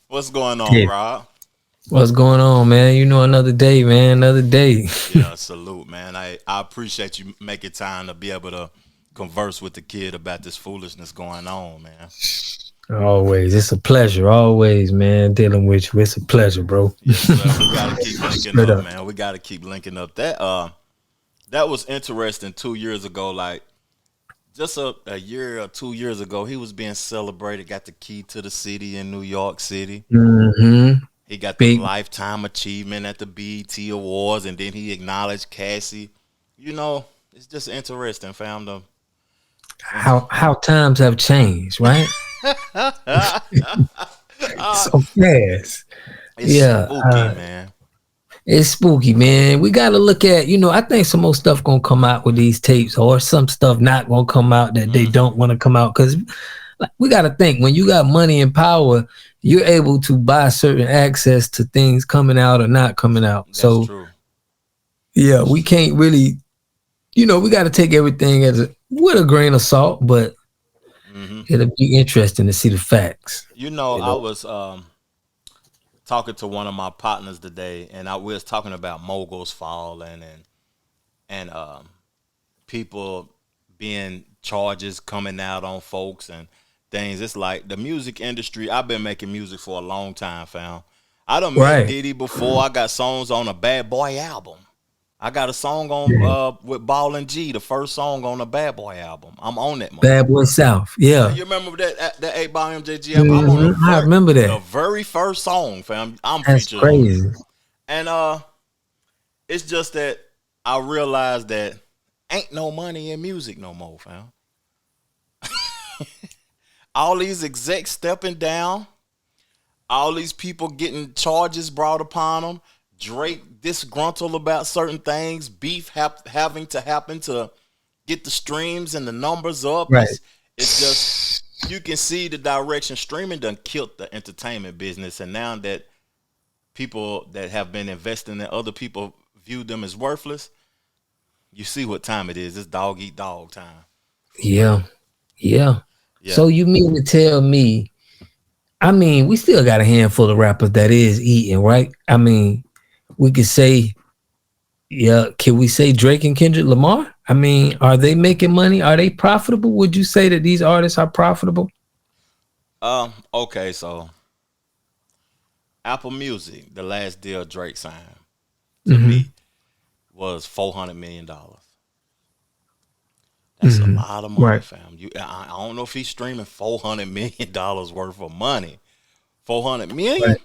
What's going on, Yeah. Rob? What's going on, man? You know, another day, man. Another day. Yeah, salute, man. I appreciate you making time to be able to converse with the kid about this foolishness going on, man. Always. It's a pleasure. Always, man. Dealing with you. It's a pleasure, bro. Yes, sir. We gotta keep linking Straight up, up. man. We gotta keep linking up. That was interesting 2 years ago. Like just a year or 2 years ago, he was being celebrated, got the key to the city in New York City. Mm-hmm. He got the Big. lifetime achievement at the BET Awards, and then he acknowledged Cassie. You know, it's just interesting, fam. How times have changed, right? So fast. It's Yeah. spooky, man. It's spooky, man. We got to look at, I think some more stuff going to come out with these tapes, or some stuff not going to come out that they don't want to come out. Because we got to think, when you got money and power, you're able to buy certain access to things coming out or not coming out. That's So, true. yeah, we can't really, we got to take everything with a grain of salt, but hmm it'll be interesting to see the facts. I was talking to one of my partners today, and we was talking about moguls falling and people being charges coming out on folks and things. It's like the music industry. I've been making music for a long time, fam. I done met Right. Diddy before. I got songs on a Bad Boy album. I got a song on Yeah. with Ball and G, the first song on the Bad Boy album. I'm on that motherfucker. Bad Boy South. Yeah, Yeah. you remember that 8 Ball MJG album? I'm on I remember the that. very first song, fam. I'm That's featured on it. crazy. And it's just that I realized that ain't no money in music no more, fam. All these execs stepping down, all these people getting charges brought upon them, Drake disgruntled about certain things, beef having to happen to get the streams and the numbers up. Right. It's just you can see the direction streaming done killed the entertainment business, and now that people that have been investing in other people view them as worthless, you see what time it is. It's dog eat dog time. Yeah. Yeah. Yeah. So you mean to tell me, we still got a handful of rappers that is eating, right? We could say, yeah, can we say Drake and Kendrick Lamar? Are they making money? Are they profitable? Would you say that these artists are profitable? Okay, so Apple Music, the last deal Drake signed to Mm-hmm. me was $400 million. That's a lot of money, Right. fam. I don't know if he's streaming $400 million worth of money. 400 million. Right.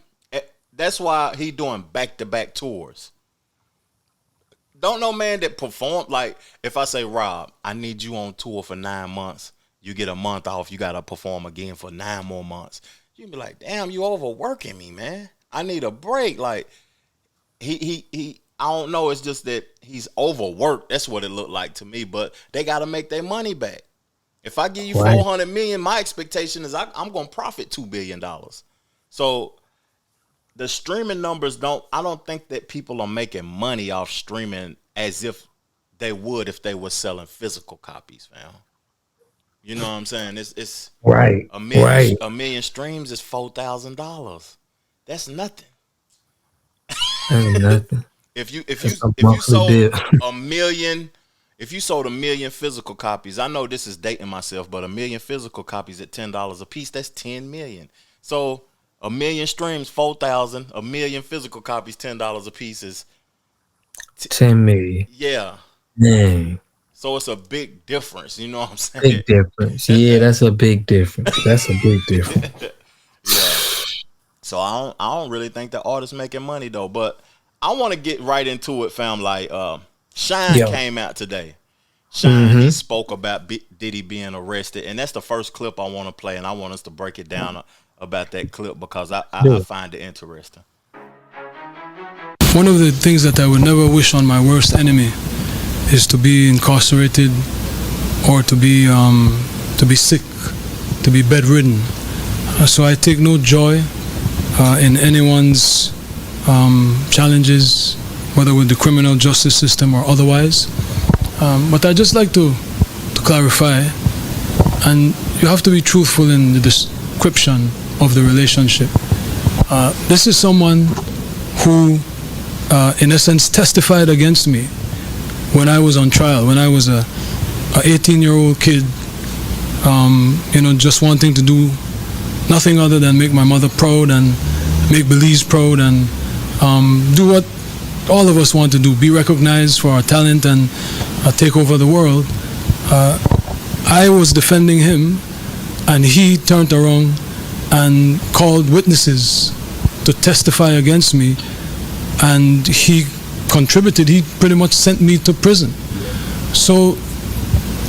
That's why he doing back-to-back tours. Don't know, man, that perform like if I say, Rob, I need you on tour for 9 months, you get a month off, you gotta perform again for 9 more months. You be like, damn, you overworking me, man. I need a break. Like he I don't know, it's just that he's overworked. That's what it looked like to me. But they gotta make their money back. If I give you Right. 400 million, my expectation is I'm gonna profit $2 billion. So the streaming numbers I don't think that people are making money off streaming as if they would if they were selling physical copies, fam. You know what I'm saying? It's Right. Right. a million streams is $4,000. That's nothing. Ain't nothing. If you That's a if you monthly sold bill. a million if you sold a million physical copies, I know this is dating myself, but a million physical copies at $10 a piece, that's 10 million. So a million streams, 4,000. A million physical copies, $10 a piece is 10 million. yeah. Dang. So it's a big difference. You know what I'm saying? Big difference. Yeah, that's a big difference. That's a big difference. Yeah. So I don't really think the artists making money though. But I want to get right into it, fam. Like Shyne Yo. came out today. Shyne, he spoke about Diddy being arrested, and that's the first clip I want to play, and I want us to break it down about that clip because I find it interesting. One of the things that I would never wish on my worst enemy is to be incarcerated or to be sick, to be bedridden. So I take no joy in anyone's challenges, whether with the criminal justice system or otherwise. But I just like to clarify, and you have to be truthful in description of the relationship. This is someone who, in essence, testified against me when I was on trial, when I was a 18-year-old kid, just wanting to do nothing other than make my mother proud and make Belize proud and do what all of us want to do, be recognized for our talent and take over the world. I was defending him, and he turned around and called witnesses to testify against me, and he contributed. He pretty much sent me to prison. So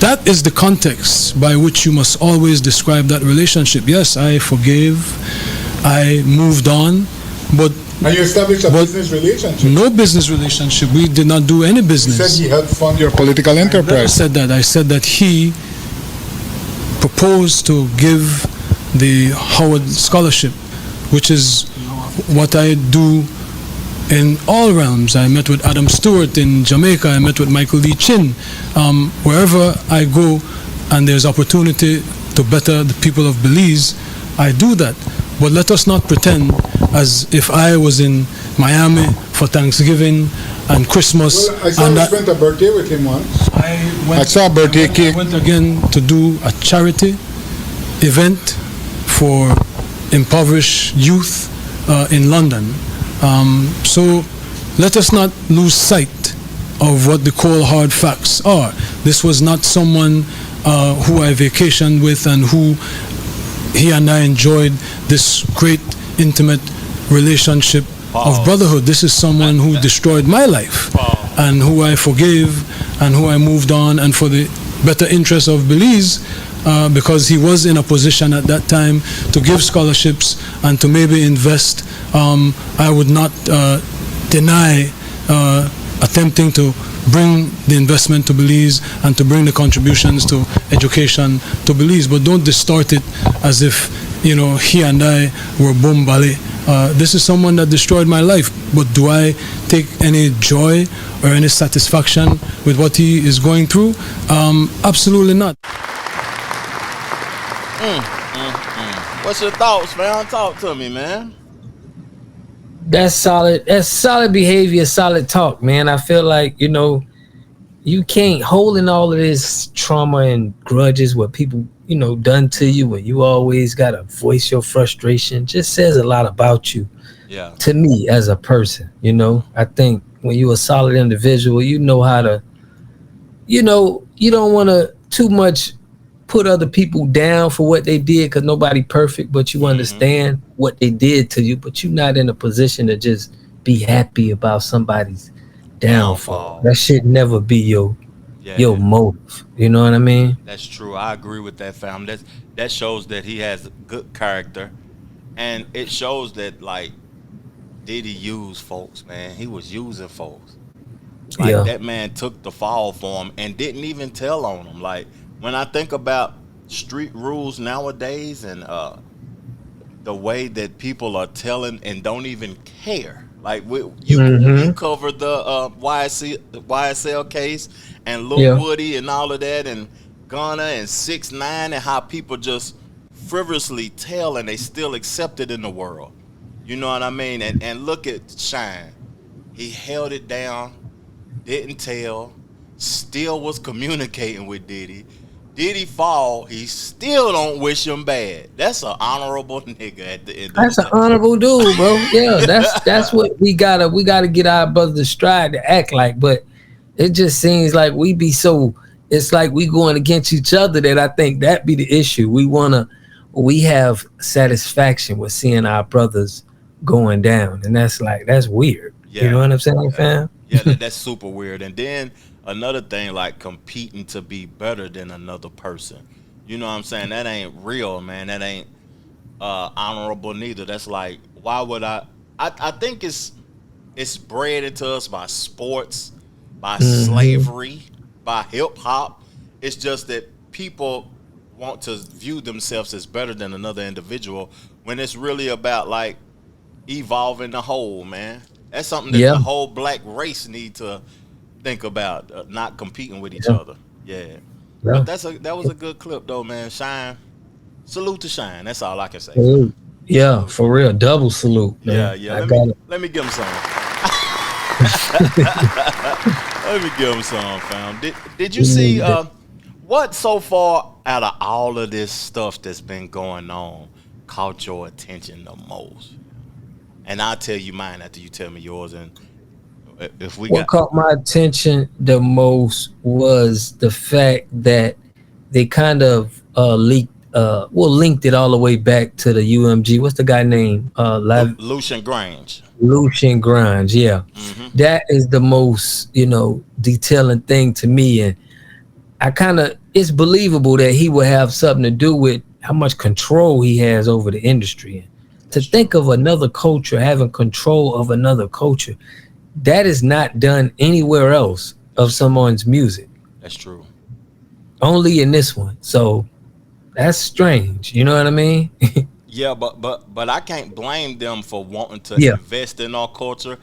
that is the context by which you must always describe that relationship. Yes, I forgave, I moved on, but and you established a business relationship. No business relationship. We did not do any business. You said he helped fund your political enterprise. I said that. I said that he proposed to give the Howard Scholarship, which is what I do in all realms. I met with Adam Stewart in Jamaica. I met with Michael Lee Chin. Wherever I go and there's opportunity to better the people of Belize, I do that. But let us not pretend as if I was in Miami for Thanksgiving and Christmas. Well, I saw you spent a birthday with him once. I saw a birthday cake. I went again to do a charity event for impoverished youth in London. So let us not lose sight of what the cold hard facts are. This was not someone who I vacationed with and who he and I enjoyed this great intimate relationship of brotherhood. This is someone who destroyed my life and who I forgave and who I moved on, and for the better interest of Belize, because he was in a position at that time to give scholarships and to maybe invest. I would not deny attempting to bring the investment to Belize and to bring the contributions to education to Belize, but don't distort it as if he and I were bombale. This is someone that destroyed my life, but do I take any joy or any satisfaction with what he is going through? Absolutely not. What's your thoughts, man? Talk to me, man. That's solid. That's solid behavior, solid talk, man. I feel like, you can't holding all of this trauma and grudges, what people, done to you, and you always got to voice your frustration, just says a lot about you. Yeah. To me as a person, I think when you're a solid individual, you know how to, you don't want to too much put other people down for what they did, because nobody perfect, but you understand what they did to you, but you're not in a position to just be happy about somebody's downfall. That should never be your motive. You know what I mean? That's true. I agree with that, fam. That shows that he has good character, and it shows that, like, Diddy used folks, man. He was using folks. Like, that man took the fall for him and didn't even tell on him. Like, when I think about street rules nowadays and the way that people are telling and don't even care. Like, you covered the YSL case and Lil Woody and all of that, and Gunna and 6ix9ine, and how people just frivolously tell and they still accept it in the world. You know what I mean? And look at Shyne. He held it down, didn't tell, still was communicating with Diddy. Diddy fall, he still don't wish him bad. That's an honorable nigga at the end of the day. That's an honorable dude, bro. Yeah, that's what we gotta get our brothers to stride to act like. But it just seems like we be so, it's like we going against each other, that I think that be the issue. We have satisfaction with seeing our brothers going down, and that's weird. Yeah. You know what I'm saying, fam? Yeah, that's super weird. And then another thing, like competing to be better than another person. You know what I'm saying? That ain't real, man. That ain't honorable neither. That's like, why would I think it's bred into us by sports, by slavery, by hip hop. It's just that people want to view themselves as better than another individual, when it's really about, like, evolving the whole, man. That's something that the whole black race need to think about, not competing with each other. Yeah. But that was a good clip though, man. Shyne, Salute to Shyne. That's all I can say. Salute. Yeah, for real. Double salute, man. Yeah. I got it. Let me give him some. Let me give him some, fam. Did you see what so far out of all of this stuff that's been going on caught your attention the most? And I'll tell you mine after you tell me yours. And if we What caught my attention the most was the fact that they kind of linked it all the way back to the UMG. What's the guy name? Lucian Grange. Lucian Grange, yeah. Mm-hmm. That is the most, detailing thing to me. And it's believable that he would have something to do with how much control he has over the industry. And to think of another culture having control of another culture, that is not done anywhere else of someone's music. That's true. Only in this one. So that's strange. You know what I mean? Yeah, but I can't blame them for wanting to invest in our culture.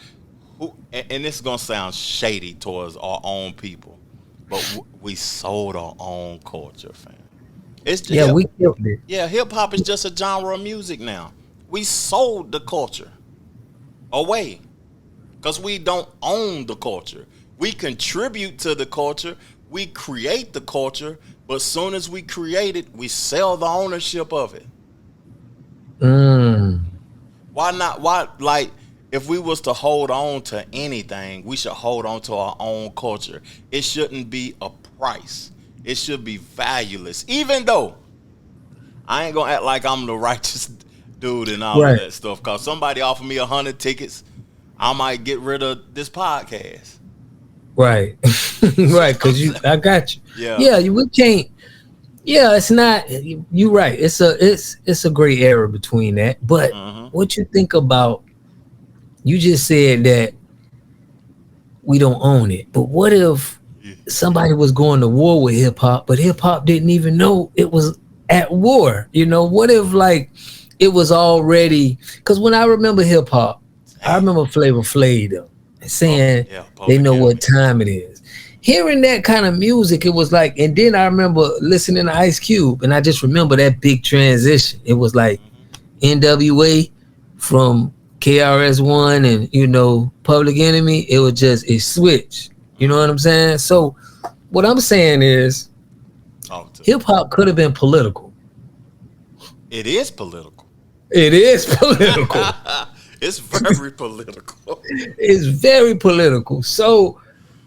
And it's gonna sound shady towards our own people, but we sold our own culture, fam. It's just, we killed it. Yeah, hip hop is just a genre of music now. We sold the culture away because we don't own the culture. We contribute to the culture. We create the culture, but as soon as we create it, we sell the ownership of it. Why not? Why, like, if we was to hold on to anything, we should hold on to our own culture. It shouldn't be a price. It should be valueless. Even though I ain't gonna act like I'm the righteous dude and all of that stuff. Cause somebody offered me 100 tickets, I might get rid of this podcast. Right, right. Cause I got you. Yeah. We can't. Yeah, it's not. You're right. It's a gray area between that. But what you think about? You just said that we don't own it. But what if somebody was going to war with hip hop, but hip hop didn't even know it was at war? What if like it was already? Because when I remember hip hop, I remember Flavor Flav though, saying they know what time it is. Hearing that kind of music, it was like, and then I remember listening to Ice Cube, and I just remember that big transition. It was like NWA from KRS-One and, Public Enemy. It was just a switch. You know what I'm saying? So what I'm saying is hip hop could have been political. It is political. It is political. It's very political. It's very political. So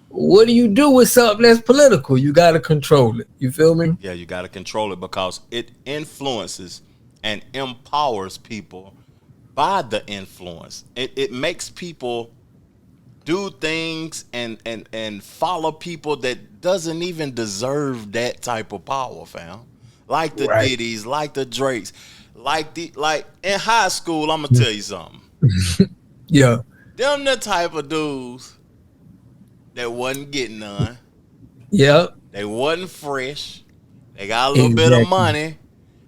what do you do with something that's political? You got to control it. You feel me? Yeah, you got to control it because it influences and empowers people by the influence. It makes people do things and follow people that doesn't even deserve that type of power, fam. Like the Diddys, like the Drakes, like in high school, I'm gonna tell you something. Yeah. Them the type of dudes that wasn't getting none. Yep. They wasn't fresh. They got a little bit of money,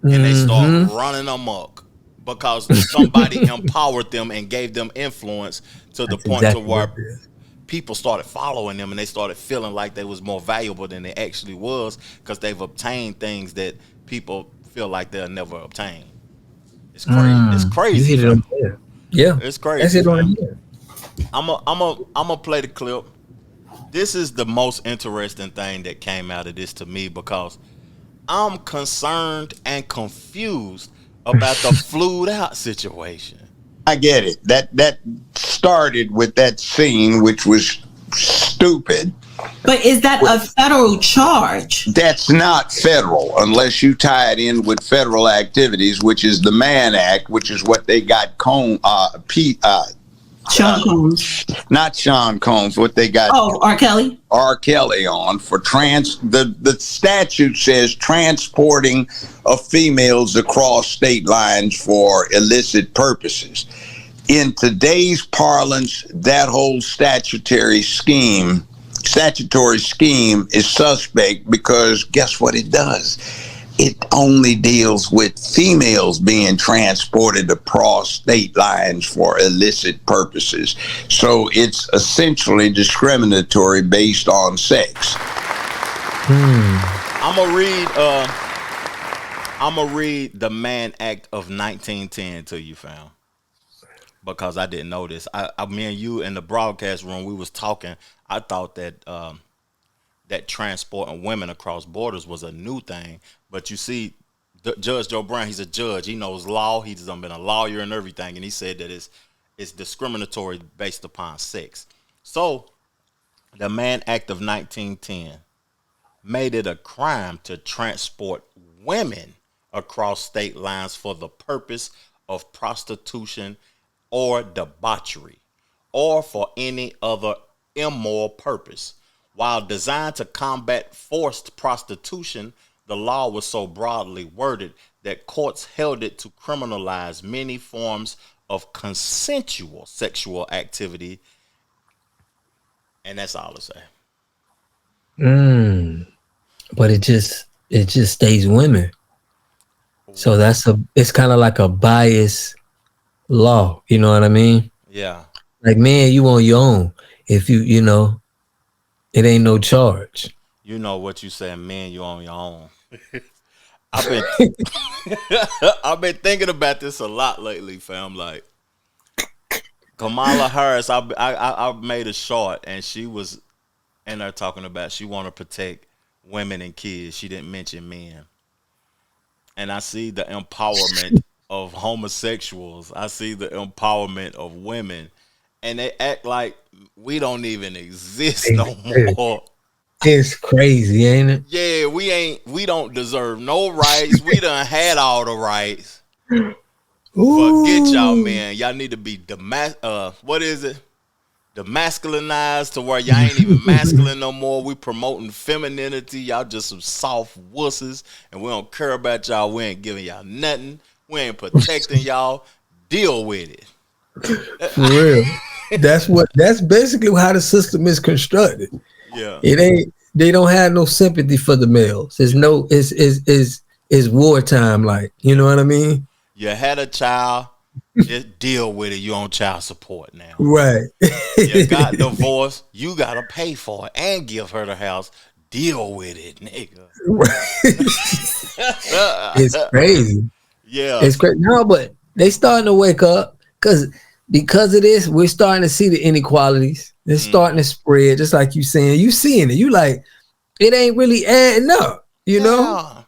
and they start running amok because somebody empowered them and gave them influence to the point to where people started following them and they started feeling like they was more valuable than they actually was because they've obtained things that people feel like they'll never obtain. It's crazy. It's crazy. You hit it on there. Yeah, it's crazy. That's it on here. I'm gonna play the clip. This is the most interesting thing that came out of this to me because I'm concerned and confused about the flued out situation. I get it. That started with that scene, which was stupid. But is that a federal charge? That's not federal unless you tie it in with federal activities, which is the Mann Act, which is what they got Sean Combs. Not Sean Combs, what they got. Oh, R. Kelly? R. Kelly on for the statute says transporting of females across state lines for illicit purposes. In today's parlance, that whole statutory scheme is suspect because guess what it does? It only deals with females being transported across state lines for illicit purposes. So it's essentially discriminatory based on sex. I'm gonna read I'm gonna read the Mann Act of 1910 to you, fam, because I didn't know this. Me and you in the broadcast room, we was talking. I thought that that transporting women across borders was a new thing, but you see, Judge Joe Brown, he's a judge. He knows law. He's been a lawyer and everything, and he said that it's discriminatory based upon sex. So the Mann Act of 1910 made it a crime to transport women across state lines for the purpose of prostitution or debauchery or for any other immoral purpose. While designed to combat forced prostitution, the law was so broadly worded that courts held it to criminalize many forms of consensual sexual activity. And that's all I say. But it just stays women. So it's kind of like a bias law. You know what I mean? Yeah. Like, man, you on your own. If you know, it ain't no charge. You know what you saying, man, you on your own. I've been I've been thinking about this a lot lately, fam. Like Kamala Harris, I made a short and she was in there talking about she want to protect women and kids. She didn't mention men. And I see the empowerment of homosexuals. I see the empowerment of women. And they act like we don't even exist no more. It's crazy, ain't it? Yeah, we don't deserve no rights. We done had all the rights. Forget y'all, man. Y'all need to be what is it? Demasculinized to where y'all ain't even masculine no more. We promoting femininity. Y'all just some soft wusses, and we don't care about y'all. We ain't giving y'all nothing. We ain't protecting y'all. Deal with it. For real. That's basically how the system is constructed. Yeah. It ain't, they don't have no sympathy for the males. It's wartime, like, you know what I mean? You had a child, just deal with it. You on child support now. Right. You got divorced, you gotta pay for it and give her the house. Deal with it, nigga. It's crazy. Yeah. It's crazy. No, but they starting to wake up because of this, we're starting to see the inequalities. It's starting to spread, just like you saying. You seeing it. You like, it ain't really adding up, you know?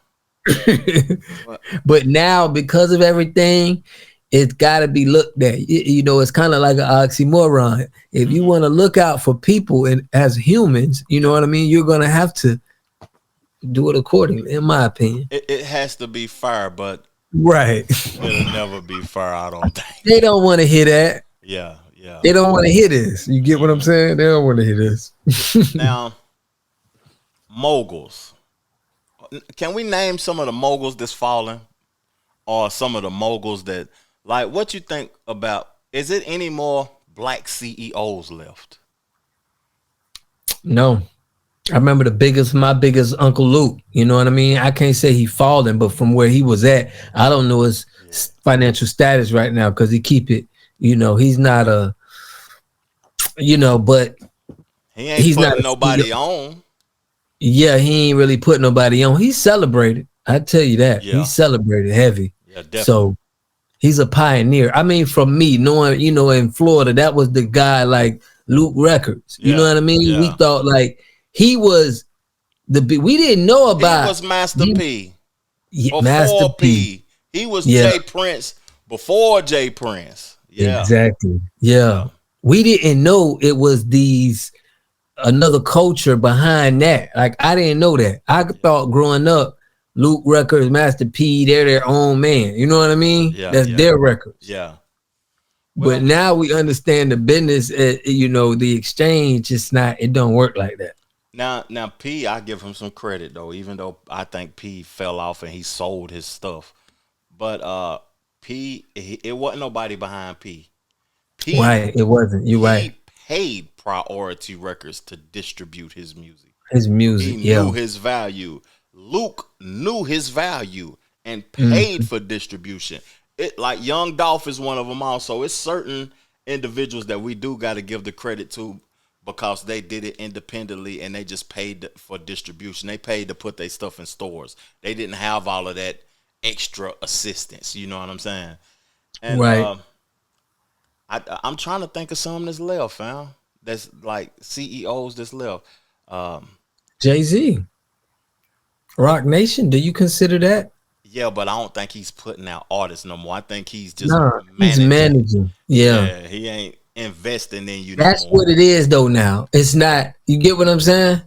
But now, because of everything, it's got to be looked at. You know, it's kind of like an oxymoron. If you want to look out for people and as humans, you know what I mean? You're going to have to do it accordingly, in my opinion. It has to be fair, but right. It'll never be fair, I don't think. They don't want to hear that. Yeah, yeah. They don't want to hear this. You get what I'm saying? They don't want to hear this. Now, moguls. Can we name some of the moguls that's fallen? Or some of the moguls that, like, what you think about, is it any more black CEOs left? No. I remember my biggest Uncle Luke, you know what I mean? I can't say he fallen, but from where he was at, I don't know his financial status right now because he keep it, you know, he's not a, you know, but he's putting nobody on. Yeah, he ain't really put nobody on. He's celebrated. I tell you that. Yeah. He's celebrated heavy. Yeah, definitely. So he's a pioneer. I mean, from me knowing, you know, in Florida, that was the guy like Luke Records. You know what I mean? Yeah. We thought like he was we didn't know about. He was Master P. Yeah, Master P. He was Jay Prince before Jay Prince. Yeah. Exactly. Yeah. We didn't know it was another culture behind that. Like, I didn't know that. I thought growing up, Luke Records, Master P, they're their own man. You know what I mean? Yeah, that's their records. Yeah. Well, but now we understand the business, you know, the exchange, it don't work like that. Now P, I give him some credit though, even though I think P fell off and he sold his stuff. But P, it wasn't nobody behind P. Right, it wasn't. You're right. He paid Priority Records to distribute his music. He knew his value. Luke knew his value and paid for distribution. It like Young Dolph is one of them also. It's certain individuals that we do got to give the credit to because they did it independently and they just paid for distribution. They paid to put their stuff in stores. They didn't have all of that extra assistance. You know what I'm saying? And Right. I'm trying to think of some that's left, fam. That's like CEOs that's left. Um, Jay-Z, Rock Nation. Do you consider that? yeah, but I don't think he's putting out artists no more. I think he's just No, he's managing. managing. Yeah. Yeah, he ain't investing in you no That's more. what it is though now. It's not, you get what I'm saying?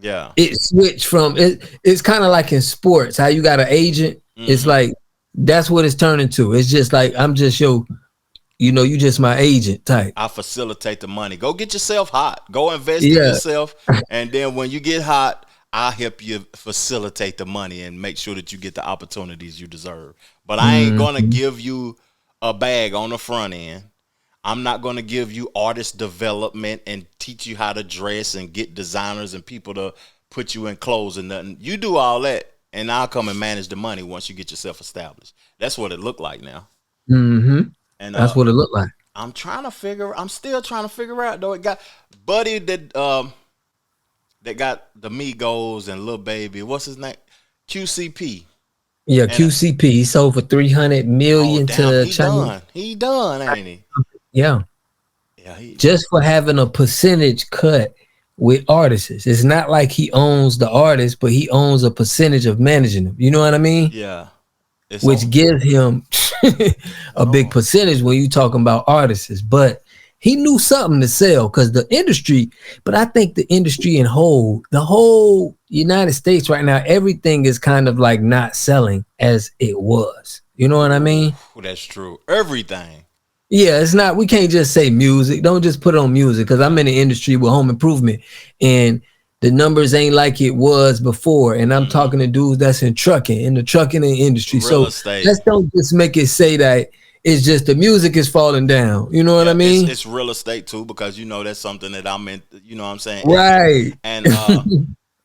Yeah. It switched from it's kind of like in sports, how you got an agent. It's Hmm. like that's what it's turning to. It's just like I'm just you just my agent type. I facilitate the money. Go get yourself hot. Go invest in Yeah. yourself. And then when you get hot, I'll help you facilitate the money and make sure that you get the opportunities you deserve. But I ain't gonna Mhm. give you a bag on the front end. I'm not gonna give you artist development and teach you how to dress and get designers and people to put you in clothes and nothing. You do all that, and I'll come and manage the money once you get yourself established. That's what it look like now. Mhm. And That's what it looked like. I'm still trying to figure out though. It got Buddy that got the Migos and Lil Baby. What's his name? QCP. Yeah, And QCP he sold for 300 oh million damn, to he China. done. He done, ain't he? Yeah, Yeah, he just for having a percentage cut with artists. It's not like he owns the artist, but he owns a percentage of managing them. You know what I mean? yeah. It's Which on. gives him It's a big on. percentage when you talking about artists. But he knew something to sell because the industry, but I think the industry in whole, the whole United States right now, everything is kind of like not selling as it was. You know what I Ooh, mean? that's true. Everything. Yeah, it's not. We can't just say music. Don't just put it on music because I'm in the industry with home improvement, and the numbers ain't like it was before. And I'm Hmm. talking to dudes that's in the trucking industry. Real So estate. let's don't just make it say that it's just the music is falling down. You know what I Yeah, mean? it's real estate too because you know that's something that I'm in. You know what I'm saying? Right. And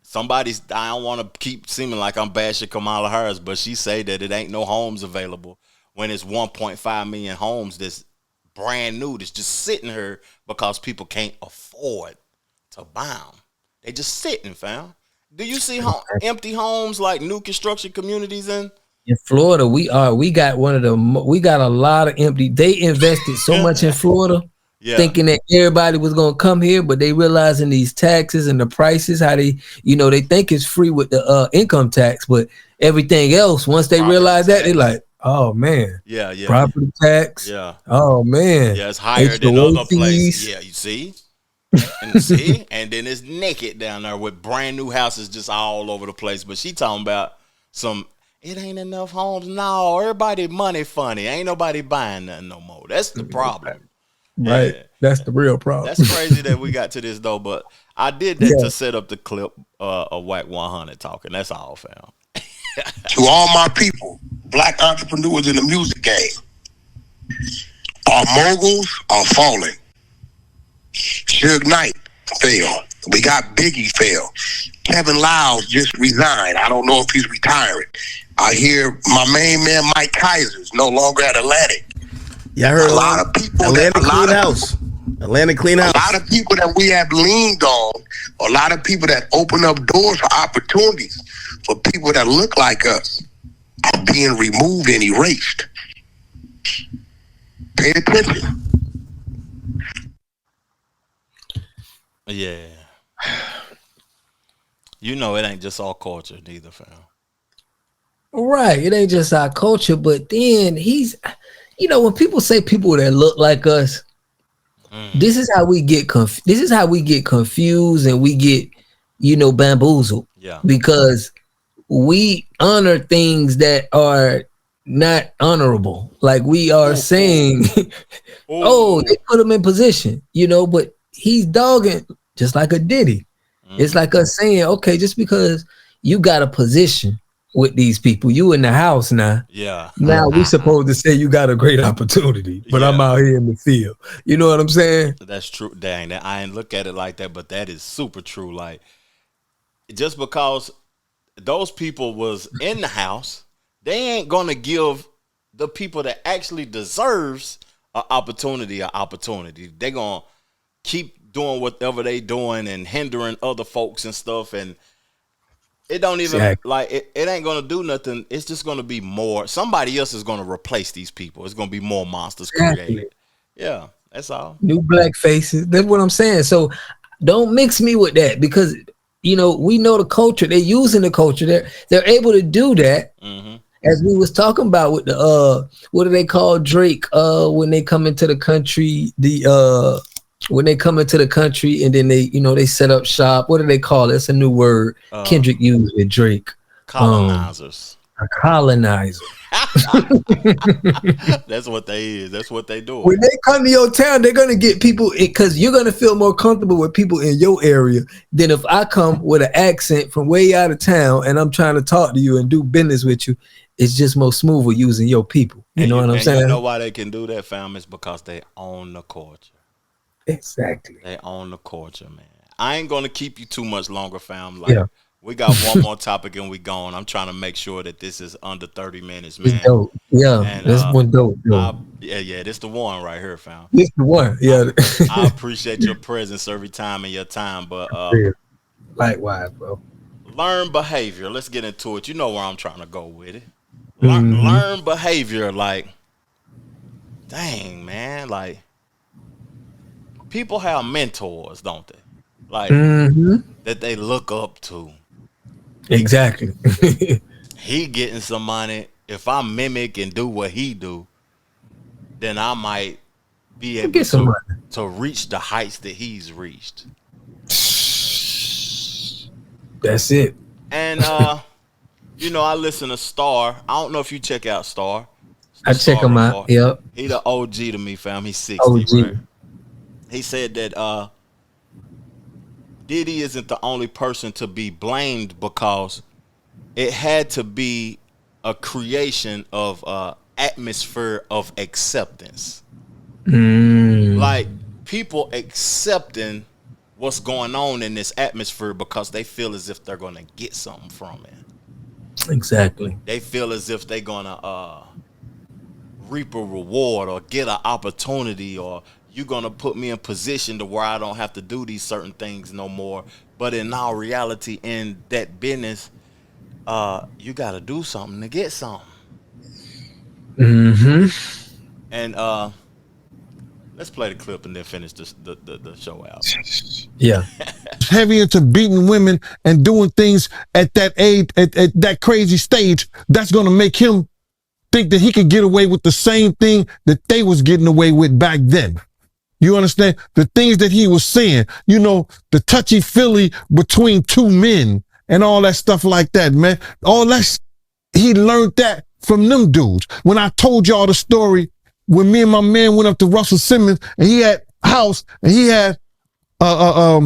somebody's. I don't want to keep seeming like I'm bashing Kamala Harris, but she say that it ain't no homes available when it's 1.5 million homes that's brand new that's just sitting here because people can't afford to buy them. They just sitting, fam. Do you see empty homes like new construction communities in? In Florida, we got we got a lot of empty. They invested so much in Florida, Yeah, thinking that everybody was gonna come here, but they realizing these taxes and the prices, how they think it's free with the income tax, but everything else, once they property realize that, they tax. like, oh man, Yeah, yeah, yeah, property tax, yeah. oh man, Yeah, it's higher than HOA other places. fees. Yeah, you see? And see? And then it's naked down there with brand new houses just all over the place. But she talking about it ain't enough homes. No, everybody money funny. Ain't nobody buying nothing no more. That's the problem. Right, Yeah. that's the real problem. That's crazy that we got to this though, but I did that Yeah, to set up the clip of Whack 100 talking. That's all, fam. To all my people, black entrepreneurs in the music game, our moguls are falling. Suge Knight failed. We got Biggie failed. Kevin Lyles just resigned. I don't know if he's retiring. I hear my main man Mike Kaiser's no longer at Atlantic. Yeah, I heard A lot of people Atlanta that clean house. Atlanta clean a house. lot of people that we have leaned on, a lot of people that open up doors for opportunities for people that look like us are being removed and erased. Pay attention. Yeah. You know it ain't just all culture neither, fam. right. It ain't just our culture, but then when people say people that look like us, this is how we get this is how we get confused and we get bamboozled Yeah. because we honor things that are not honorable. Like we are saying, oh, they put him in position, but he's dogging just like a Diddy. It's like us saying, okay, just because you got a position with these people, you in the house now. Yeah. Now we supposed to say you got a great opportunity, but I'm Yeah. out here in the field. You know what I'm saying? That's true. Dang, I ain't look at it like that, but that is super true. Like, just because those people was in the house, they ain't gonna give the people that actually deserves an opportunity. They gonna keep doing whatever they doing and hindering other folks and stuff. And It don't even Exactly. like it ain't gonna do nothing. It's just gonna be more. Somebody else is gonna replace these people. It's gonna be more monsters Exactly. created. Yeah, that's all. New black faces. That's what I'm saying. So don't mix me with that because we know the culture. They're using the culture. They're able to do that. Mm-hmm. As we was talking about with the what do they call Drake when they come into the country, when they come into the country and then they set up shop. What do they call it? It's a new word Kendrick used with Drake. Colonizers. A colonizer. That's what they is. That's what they do. When they come to your town, they're gonna get people because you're gonna feel more comfortable with people in your area than if I come with an accent from way out of town and I'm trying to talk to you and do business with you. It's just more smoother using your people. You know what I'm saying? You know why they can do that, fam? It's because they own the culture. Exactly. They own the culture, man. I ain't gonna keep you too much longer, fam. Like we got one more topic and we gone. I'm trying to make sure that this is under 30 minutes, man. It's dope. Yeah, and, this one dope. This the one right here, fam. This the one. Yeah. I appreciate your presence every time and your time, but likewise, bro. Learn behavior. Let's get into it. You know where I'm trying to go with it. Learn behavior. Like, dang, man. Like, people have mentors, don't they? Like, that they look up to. Exactly. He getting some money. If I mimic and do what he do, then I might be able to reach the heights that he's reached. That's it. And I listen to Star. I don't know if you check out Star. I check him out. Yep. He the OG to me, fam. He's 60, OG. right? He said that Diddy isn't the only person to be blamed because it had to be a creation of atmosphere of acceptance. Like people accepting what's going on in this atmosphere because they feel as if they're going to get something from it. Exactly. They feel as if they're going to reap a reward or get an opportunity, or you're going to put me in position to where I don't have to do these certain things no more. But in all reality, in that business, you got to do something to get something. And let's play the clip and then finish the show out. Yeah. Heavy into beating women and doing things at that age, at that crazy stage, that's going to make him think that he could get away with the same thing that they was getting away with back then. You understand? The things that he was saying, the touchy-feely between two men and all that stuff like that, man. All that, he learned that from them dudes. When I told y'all the story, when me and my man went up to Russell Simmons and he had a house and he had a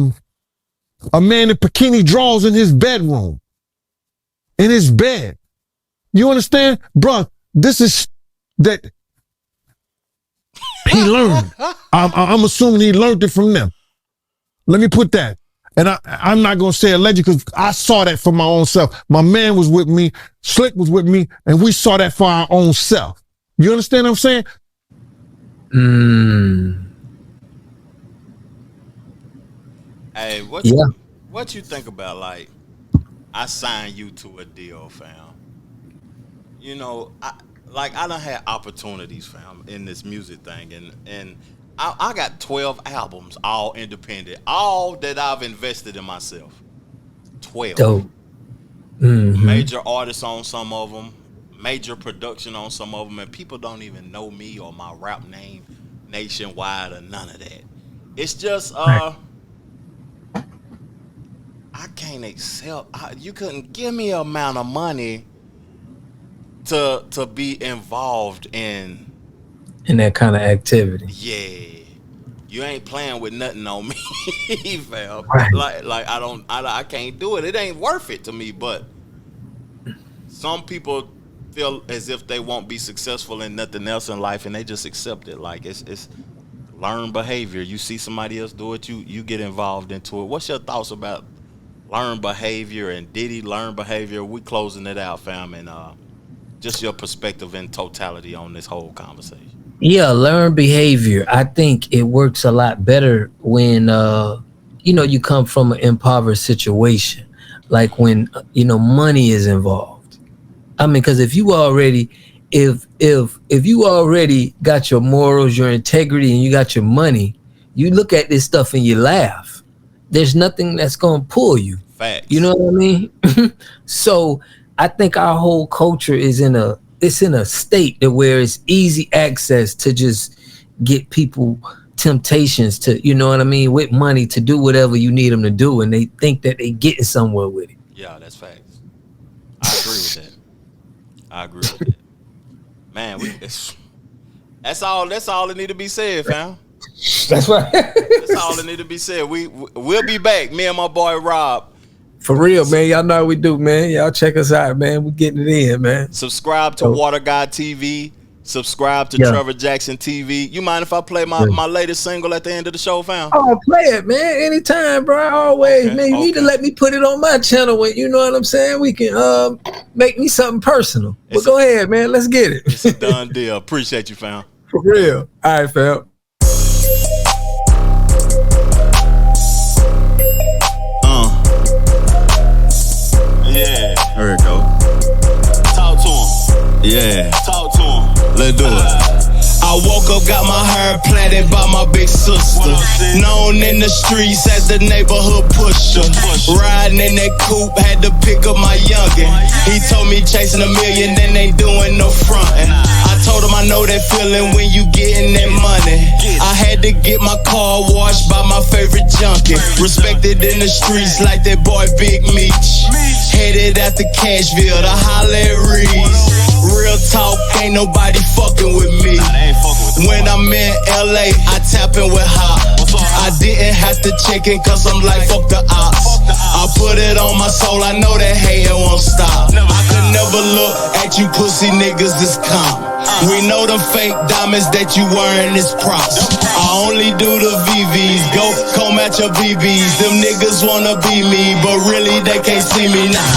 man in bikini drawers in his bedroom, in his bed. You understand? Bruh, this is that he learned. I'm assuming he learned it from them. Let me put that. And I'm not going to say alleged because I saw that for my own self. My man was with me, Slick was with me, and we saw that for our own self. You understand what I'm saying? Hey, what you think about, like, I signed you to a deal, fam? I done had opportunities, fam, in this music thing, and I got 12 albums, all independent, all that I've invested in myself. 12. Dope. Major artists on some of them, major production on some of them, and people don't even know me or my rap name nationwide or none of that. It's just I can't accept. You couldn't give me an amount of money to be involved in that kind of activity. Yeah, you ain't playing with nothing on me, fam. Right. Like I can't do it. It ain't worth it to me. But some people feel as if they won't be successful in nothing else in life, and they just accept it. Like it's learned behavior. You see somebody else do it, you get involved into it. What's your thoughts about learned behavior and Diddy learned behavior? We closing it out, fam, and just your perspective in totality on this whole conversation. Yeah, learned behavior. I think it works a lot better when you come from an impoverished situation. like when money is involved. I mean, because if you already got your morals, your integrity, and you got your money, you look at this stuff and you laugh. There's nothing that's gonna pull you. Facts. You know what I mean? So I think our whole culture is in a state that where it's easy access to just get people temptations to, you know what I mean, with money to do whatever you need them to do, and they think that they getting somewhere with it. Yeah, that's facts. I agree with that. Man, that's all that need to be said, fam. That's right. That's all that need to be said. We'll be back, me and my boy Rob. For real, man. Y'all know how we do, man. Y'all check us out, man. We getting it in, man. Subscribe to Water God TV. Subscribe to Trevor Jackson TV. You mind if I play my latest single at the end of the show, fam? Oh, play it, man. Anytime, bro. Always, man. You need to let me put it on my channel when, you know what I'm saying? We can make me something personal. But go ahead, man. Let's get it. It's a done deal. Appreciate you, fam. For real. All right, fam. Yeah. There we go. Talk to him. Yeah. Talk to him. Let's do it. I woke up, got my hair plaited by my big sister. Known in the streets as the neighborhood pusher. Riding in that coupe, had to pick up my youngin'. He told me chasing $1 million, then ain't doing no frontin'. I told him I know that feeling when you getting that money. I had to get my car washed by my favorite junkie. Respected in the streets like that boy Big Meech. Headed out to Cashville to holler at Reese. Real talk, ain't nobody fucking with me. When I'm in LA, I tap in with Hop. I didn't have to check in cause I'm like fuck the ops. I put it on my soul, I know that hating won't stop. I could never look at you pussy niggas as comp. We know the fake diamonds that you wearing is props. I only do the VVs, go comb at your BBs. Them niggas wanna be me, but really they can't see me now.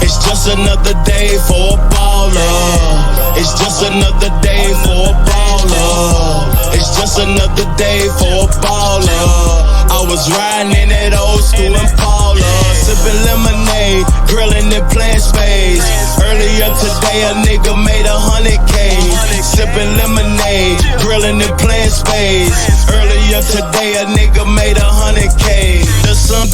It's just another day for a baller. It's just another day for a baller. It's just another day for a baller. I was riding in that old school Impala, sipping lemonade, grilling and playing spades. Earlier today a nigga made 100K, sipping lemonade, grilling and playing spades. Earlier today a nigga made 100K.